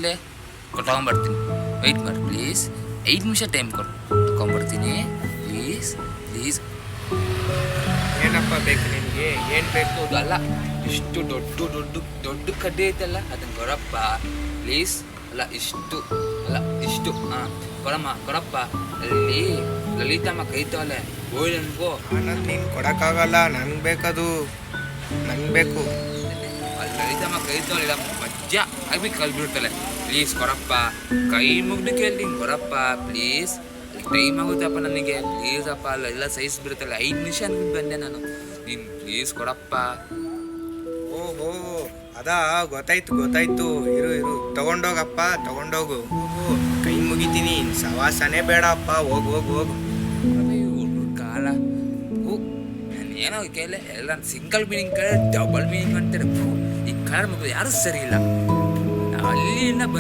ಇಲ್ಲೇ ತಗೊಂಬರ್ತೀನಿ, ವೆಯ್ಟ್ ಮಾಡಿ ಪ್ಲೀಸ್. 5 ನಿಮಿಷ ಟೈಮ್ ಕೊಡು, ತಗೊಂಬರ್ತೀನಿ ಪ್ಲೀಸ್ ಪ್ಲೀಸ್. ಏನಪ್ಪ ಬೇಕು ನಿನಗೆ? ಏನು ಬೇಕು? ಅಲ್ಲ, ಇಷ್ಟು ದೊಡ್ಡ ದೊಡ್ಡ ದೊಡ್ಡ ಕಡ್ಡಿ ಐತಲ್ಲ ಅದನ್ನು ಕೊಡಪ್ಪ ಪ್ಲೀಸ್. ಅಲ್ಲ ಇಷ್ಟು, ಅಲ್ಲ ಇಷ್ಟು, ಹಾಂ ಕೊಡಪ್ಪ. ಅಲ್ಲಿ ಲಲಿತಮ್ಮ ಕೈತವಲೆ ಹೋಯ್ ನನಗೂ. ನಾನು ನೀನು ಕೊಡೋಕ್ಕಾಗಲ್ಲ, ನನಗೆ ಬೇಕದು, ನಂಗೆ ಬೇಕು. ಅಲ್ಲಿ ಲಲಿತಮ್ಮ ಕೈತವಲ್ಲ ಮಜ್ಜ ಆಗ್ಬೇಕು ಕಲ್ಬಿಡ್ತಲೆ. ಪ್ಲೀಸ್ ಕೊಡಪ್ಪ, ಕೈ ಮುಗ್ದು ಕೇಳಿ ಕೊಡಪ್ಪ ಪ್ಲೀಸ್. ಟೈಮ್ ಆಗುತ್ತಪ್ಪ ನನಗೆ, ಪ್ಲೀಸ್ ಅಪ್ಪ. ಅಲ್ಲೆಲ್ಲ ಸೈಜ್ ಬಿಡುತ್ತಲ್ಲ, 5 ನಿಮಿಷ ಅಂದ್ಬಿಟ್ಟು ಬಂದೆ ನಾನು. ನೀನು ಪ್ಲೀಸ್ ಕೊಡಪ್ಪ. ಓಹೋ ಅದಾ, ಗೊತ್ತಾಯ್ತು. ಇರು ತಗೊಂಡೋಗಪ್ಪ, ತಗೊಂಡೋಗು. ಕೈ ಮುಗಿತೀನಿ, ಸವಾಸನೇ ಬೇಡಪ್ಪ. ಹೋಗು. ಕಾಲ ನಾನೇನೋ ಕೇಳಿ ಎಲ್ಲ ಸಿಂಗಲ್ ಮೀನಿಂಗ್ ಕೇಳಿ ಡಬಲ್ ಮೀನಿಂಗ್ ಅಂತಾರೆ. ಈ ಕನ್ನಡ ಮಕ್ಕಳು ಯಾರು ಸರಿ ಇಲ್ಲ. ಅಲ್ಲಿಂದ